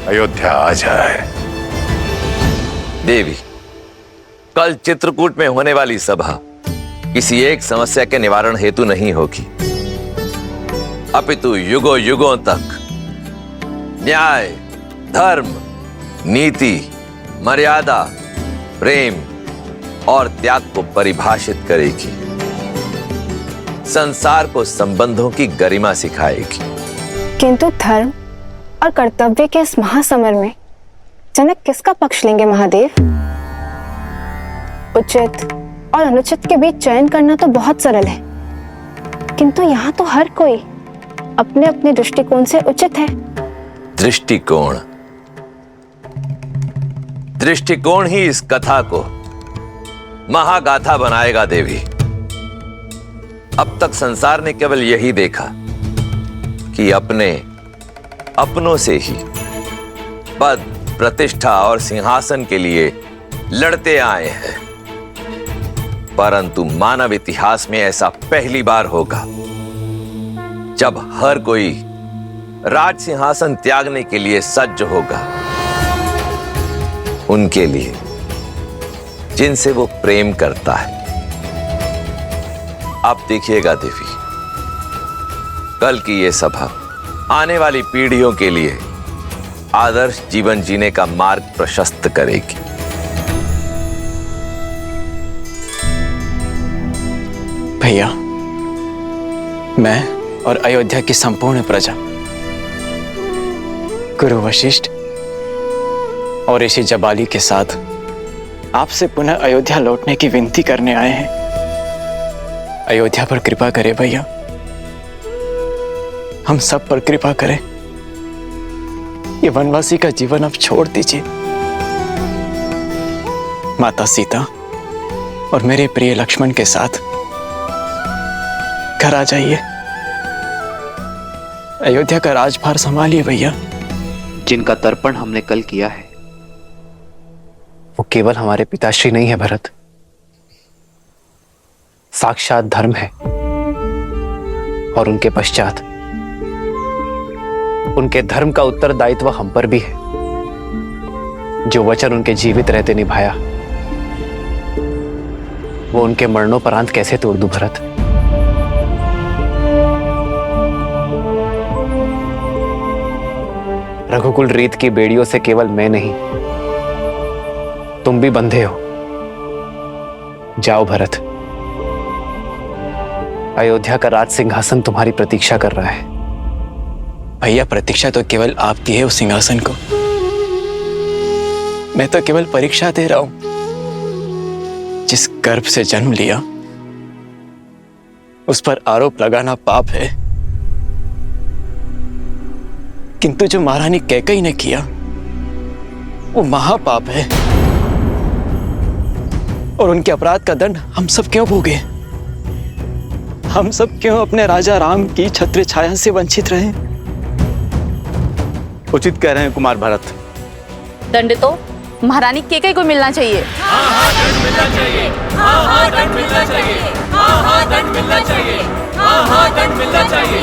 अयोध्या आ जाए। देवी, कल चित्रकूट में होने वाली सभा किसी एक समस्या के निवारण हेतु नहीं होगी, अपितु युगों युगों तक न्याय, धर्म, नीति, मर्यादा, प्रेम और त्याग को परिभाषित करेगी, संसार को संबंधों की गरिमा सिखाएगी। किंतु धर्म और कर्तव्य के इस महासमर में जनक किसका पक्ष लेंगे महादेव? उचित और अनुचित के बीच चयन करना तो बहुत सरल है, किंतु यहाँ तो हर कोई अपने अपने दृष्टिकोण से उचित है। दृष्टिकोण, दृष्टिकोण ही इस कथा को महागाथा बनाएगा देवी। अब तक संसार ने केवल यही देखा कि अपनों से ही पद, प्रतिष्ठा और सिंहासन के लिए लड़ते आए हैं, परंतु मानव इतिहास में ऐसा पहली बार होगा जब हर कोई राज सिंहासन त्यागने के लिए सज्ज होगा, उनके लिए जिनसे वो प्रेम करता है। आप देखिएगा देवी, कल की ये सभा आने वाली पीढ़ियों के लिए आदर्श जीवन जीने का मार्ग प्रशस्त करेगी। भैया, मैं और अयोध्या की संपूर्ण प्रजा गुरु वशिष्ठ और ऋषि जबाली के साथ आपसे पुनः अयोध्या लौटने की विनती करने आए हैं। अयोध्या पर कृपा करें भैया, हम सब पर कृपा करें। ये वनवासी का जीवन अब छोड़ दीजिए। माता सीता और मेरे प्रिय लक्ष्मण के साथ घर आ जाइए। अयोध्या का राजभार संभालिए भैया। जिनका तर्पण हमने कल किया है वो केवल हमारे पिताश्री नहीं है भरत, साक्षात धर्म है। और उनके पश्चात उनके धर्म का उत्तरदायित्व हम पर भी है। जो वचन उनके जीवित रहते निभाया वो उनके मरणोपरांत कैसे तोड़ दूं भरत? रघुकुल रीत की बेड़ियों से केवल मैं नहीं, तुम भी बंधे हो। जाओ भरत, अयोध्या का राज सिंहासन तुम्हारी प्रतीक्षा कर रहा है। भैया प्रतीक्षा तो केवल आपकी है उस सिंहासन को। मैं तो केवल परीक्षा दे रहा हूं। जिस गर्भ से जन्म लिया उस पर आरोप लगाना पाप है, किंतु जो महारानी कैकेयी ने किया वो महापाप है। और उनके अपराध का दंड हम सब क्यों भोगे? हम सब क्यों अपने राजा राम की छत्र छाया से वंचित रहे? उचित कह रहे हैं कुमार भरत। दंड तो महारानी कैकेयी को मिलना चाहिए। दंड मिलना चाहिए। दंड मिलना चाहिए। दंड मिलना चाहिए। दंड मिलना चाहिए।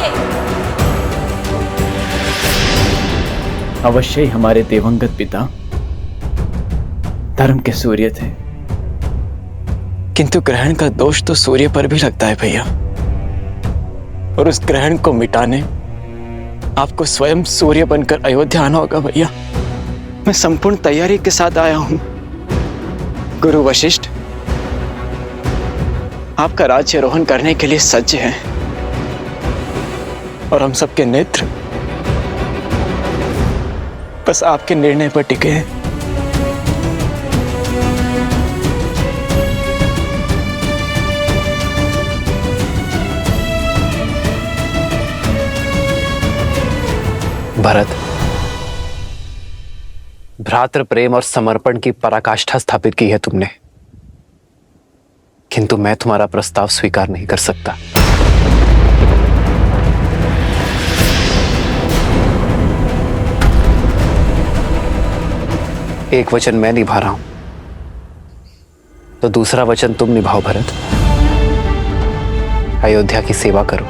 अवश्य ही हमारे दिवंगत पिता धर्म के सूर्य थे, किंतु ग्रहण का दोष तो सूर्य पर भी लगता है भैया। और उस ग्रहण को मिटाने आपको स्वयं सूर्य बनकर अयोध्या आना होगा भैया। मैं संपूर्ण तैयारी के साथ आया हूं। गुरु वशिष्ठ आपका राज्यारोहण करने के लिए सज्ज हैं और हम सबके नेत्र बस आपके निर्णय पर टिके हैं। भरत, भ्रातृ प्रेम और समर्पण की पराकाष्ठा स्थापित की है तुमने, किंतु मैं तुम्हारा प्रस्ताव स्वीकार नहीं कर सकता। एक वचन मैं निभा रहा हूं तो दूसरा वचन तुम निभाओ भरत। अयोध्या की सेवा करो।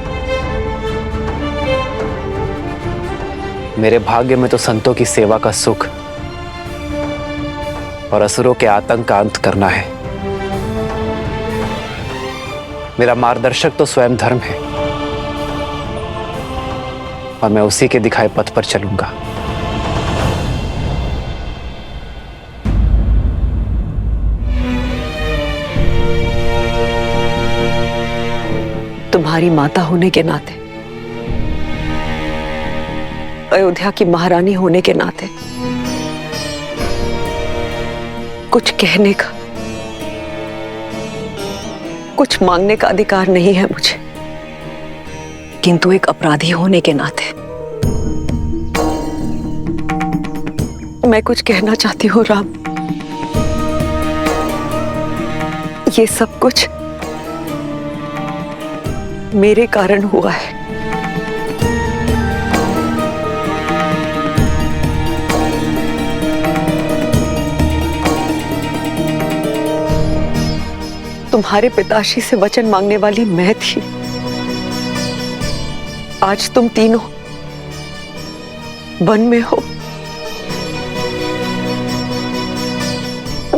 मेरे भाग्य में तो संतों की सेवा का सुख और असुरों के आतंक का अंत करना है। मेरा मार्गदर्शक तो स्वयं धर्म है और मैं उसी के दिखाए पथ पर चलूंगा। तुम्हारी माता होने के नाते, अयोध्या की महारानी होने के नाते कुछ कहने का, कुछ मांगने का अधिकार नहीं है मुझे, किंतु एक अपराधी होने के नाते मैं कुछ कहना चाहती हूँ राम। ये सब कुछ मेरे कारण हुआ है। तुम्हारे पिताश्री से वचन मांगने वाली मैं थी। आज तुम तीनों वन में हो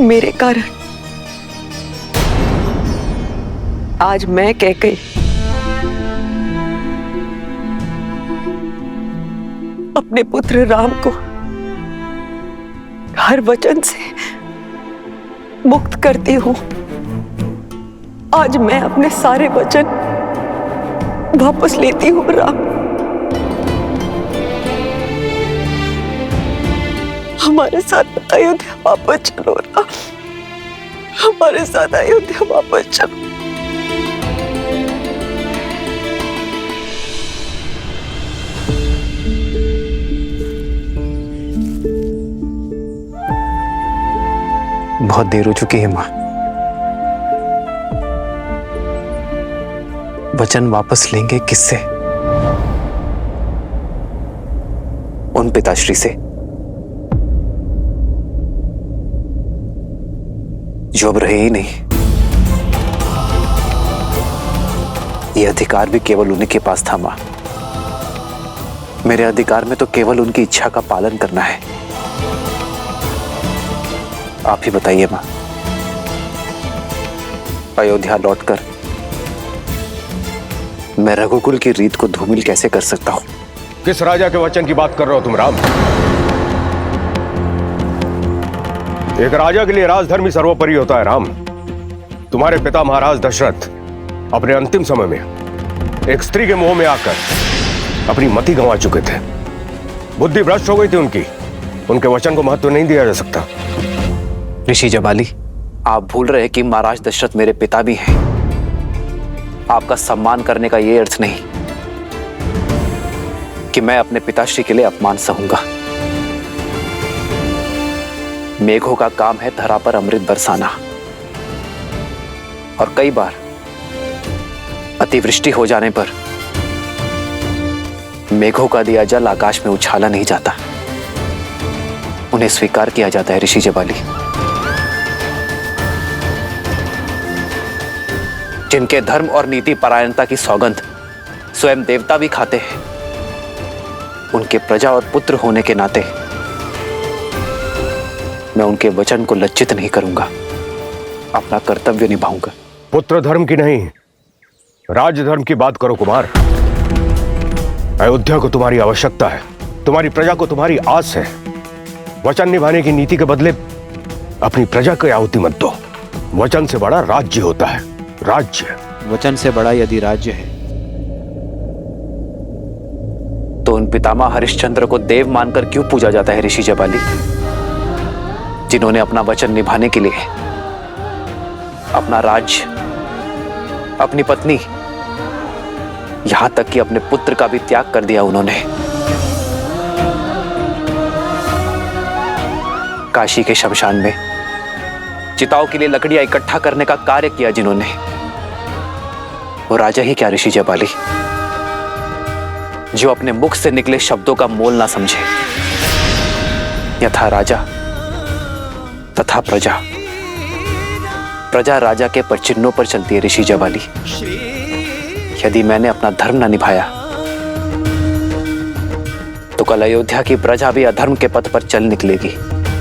मेरे कारण। आज मैं कैकेयी अपने पुत्र राम को हर वचन से मुक्त करती हूं। आज मैं अपने सारे वचन वापस लेती हूं राम। हमारे साथ अयोध्या वापस चलो राम, हमारे साथ अयोध्या वापस चलो। बहुत देर हो चुकी है मां। वचन वापस लेंगे किससे? उन पिताश्री से जो अब रहे ही नहीं। यह अधिकार भी केवल उन्हीं के पास था मां। मेरे अधिकार में तो केवल उनकी इच्छा का पालन करना है। आप ही बताइए मां, अयोध्या लौटकर मैं रघुकुल की रीत को धूमिल कैसे कर सकता हूं? किस राजा के वचन की बात कर रहे हो तुम राम? एक राजा के लिए राजधर्म ही सर्वोपरि होता है राम। तुम्हारे पिता महाराज दशरथ अपने अंतिम समय में एक स्त्री के मोह में आकर अपनी मति गंवा चुके थे। बुद्धि भ्रष्ट हो गई थी उनकी। उनके वचन को महत्व नहीं दिया जा सकता। ऋषि जबाली, आप भूल रहे कि महाराज दशरथ मेरे पिता भी हैं। आपका सम्मान करने का यह अर्थ नहीं कि मैं अपने पिताश्री के लिए अपमान सहूंगा। मेघों का काम है धरा पर अमृत बरसाना, और कई बार अतिवृष्टि हो जाने पर मेघों का दिया जल आकाश में उछाला नहीं जाता, उन्हें स्वीकार किया जाता है। ऋषि जबाली, जिनके धर्म और नीति परायणता की सौगंध स्वयं देवता भी खाते हैं, उनके प्रजा और पुत्र होने के नाते मैं उनके वचन को लज्जित नहीं करूंगा, अपना कर्तव्य निभाऊंगा। पुत्र धर्म की नहीं, राज्य धर्म की बात करो कुमार। अयोध्या को तुम्हारी आवश्यकता है, तुम्हारी प्रजा को तुम्हारी आस है। वचन निभाने की नीति के बदले अपनी प्रजा को आहुति मत दो। वचन से बड़ा राज्य होता है। राज्य, वचन से बड़ा यदि राज्य है तो उन पितामह हरिश्चंद्र को देव मानकर क्यों पूजा जाता है ऋषि जबाली, जिन्होंने अपना वचन निभाने के लिए अपना राज्य, अपनी पत्नी, यहां तक कि अपने पुत्र का भी त्याग कर दिया। उन्होंने काशी के शमशान में चिताओं के लिए लकड़ियां इकट्ठा करने का कार्य किया जिन्होंने, वो राजा ही क्या ऋषि जबाली, जो अपने मुख से निकले शब्दों का मोल ना समझे। यथा राजा तथा प्रजा, प्रजा राजा के परचिन्हों पर चलती है ऋषि जबाली। यदि मैंने अपना धर्म ना निभाया तो कल अयोध्या की प्रजा भी अधर्म के पथ पर चल निकलेगी।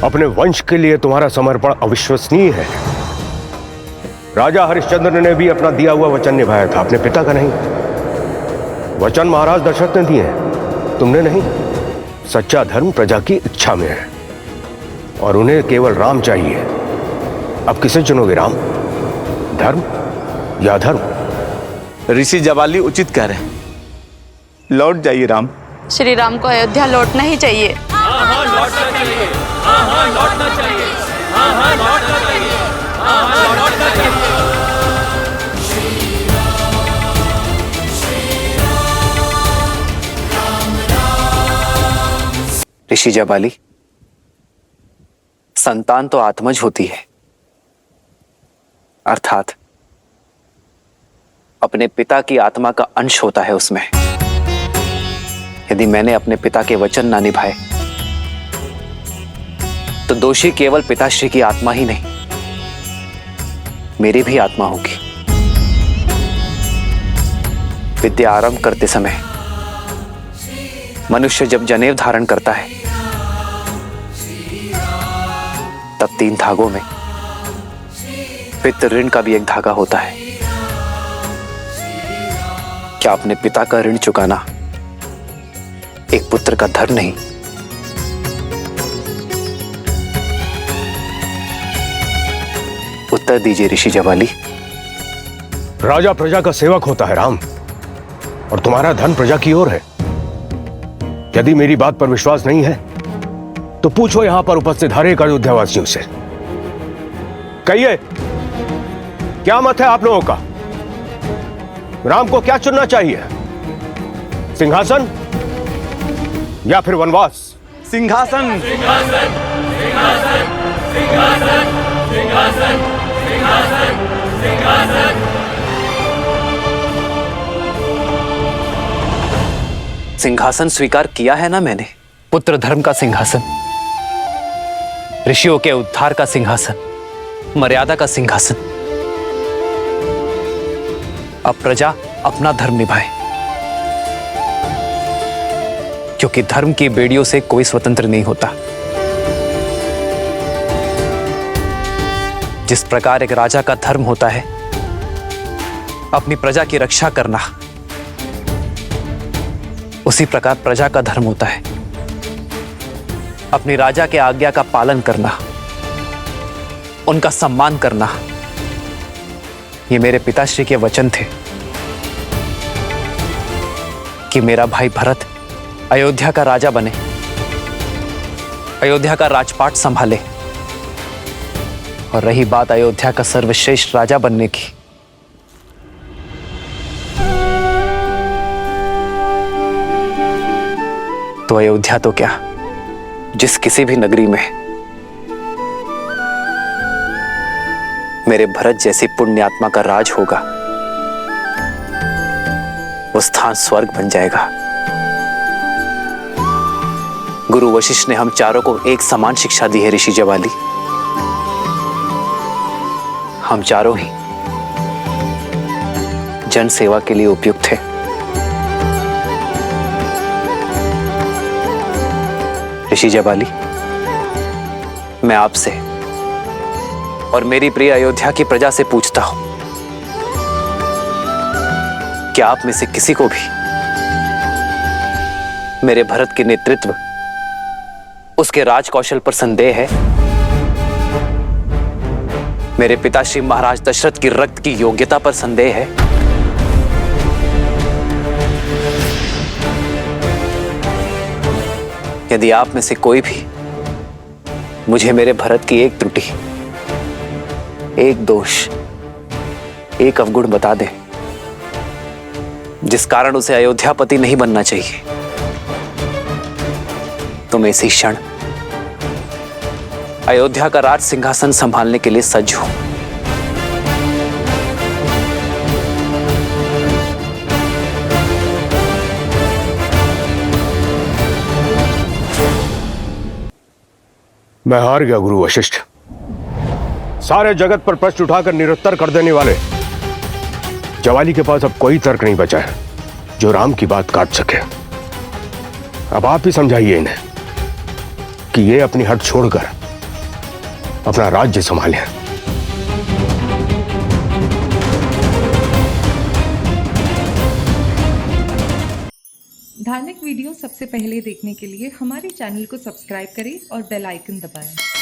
अपने वंश के लिए तुम्हारा समर्पण अविश्वसनीय है। राजा हरिश्चंद्र ने भी अपना दिया हुआ वचन निभाया था, अपने पिता का नहीं। वचन महाराज दशरथ ने दिए, तुमने नहीं। सच्चा धर्म प्रजा की इच्छा में है और उन्हें केवल राम चाहिए। अब किसे चुनोगे, राम, धर्म या अधर्म? ऋषि जबाली उचित कह रहे हैं, लौट जाइए राम। श्री राम को अयोध्या लौटना ही चाहिए। हाँ, लौटना चाहिए। हाँ, लौटना चाहिए। हाँ, लौटना चाहिए। हाँ, लौटना चाहिए। ऋषि जबाली, संतान तो आत्मज होती है, अर्थात अपने पिता की आत्मा का अंश होता है उसमें। यदि मैंने अपने पिता के वचन ना निभाए तो दोषी केवल पिताश्री की आत्मा ही नहीं, मेरी भी आत्मा होगी। विद्या आरंभ करते समय मनुष्य जब जनेऊ धारण करता है तब 3 धागों में पितृ ऋण का भी एक धागा होता है। क्या अपने पिता का ऋण चुकाना एक पुत्र का धर्म नहीं? उत्तर दीजिए ऋषि जबाली। राजा प्रजा का सेवक होता है राम, और तुम्हारा धन प्रजा की ओर है। यदि मेरी बात पर विश्वास नहीं है तो पूछो यहां पर उपस्थित हर एक अयोध्यावासियों से। कहिए, क्या मत है आप लोगों का? राम को क्या चुनना चाहिए, सिंहासन या फिर वनवास? सिंहासन। सिंहासन, सिंहासन, सिंहासन, सिंहासन, सिंहासन, सिंहासन। सिंहासन स्वीकार किया है ना मैंने, पुत्र धर्म का सिंहासन, ऋषियों के उद्धार का सिंहासन, मर्यादा का सिंहासन। अब प्रजा अपना धर्म निभाए, क्योंकि धर्म की बेड़ियों से कोई स्वतंत्र नहीं होता। जिस प्रकार एक राजा का धर्म होता है अपनी प्रजा की रक्षा करना, उसी प्रकार प्रजा का धर्म होता है अपनी राजा के आज्ञा का पालन करना, उनका सम्मान करना। ये मेरे पिताश्री के वचन थे कि मेरा भाई भरत अयोध्या का राजा बने, अयोध्या का राजपाट संभाले। और रही बात अयोध्या का सर्वश्रेष्ठ राजा बनने की, तो अयोध्या तो क्या, जिस किसी भी नगरी में मेरे भरत जैसी पुण्यात्मा का राज होगा, वो स्थान स्वर्ग बन जाएगा। गुरु वशिष्ठ ने हम चारों को एक समान शिक्षा दी है ऋषि जवाली। हम चारों ही जन सेवा के लिए उपयुक्त थे। ऋषि जवाली, मैं आपसे और मेरी प्रिय अयोध्या की प्रजा से पूछता हूं, क्या आप में से किसी को भी मेरे भरत के नेतृत्व, उसके राज कौशल पर संदेह है? मेरे पिताश्री महाराज दशरथ की रक्त की योग्यता पर संदेह है? यदि आप में से कोई भी मुझे मेरे भरत की एक त्रुटि, एक दोष, एक अवगुण बता दे जिस कारण उसे अयोध्यापति नहीं बनना चाहिए, तो मैं इसी क्षण अयोध्या का राज सिंहासन संभालने के लिए सज्ज हूं। मैं हार गया गुरु वशिष्ठ। सारे जगत पर प्रश्न उठाकर निरुत्तर कर देने वाले जवाली के पास अब कोई तर्क नहीं बचा है जो राम की बात काट सके। अब आप ही समझाइए इन्हें कि ये अपनी हट छोड़कर अपना राज्य संभालें। धार्मिक वीडियो सबसे पहले देखने के लिए हमारे चैनल को सब्सक्राइब करें और बेल आइकन दबाएं।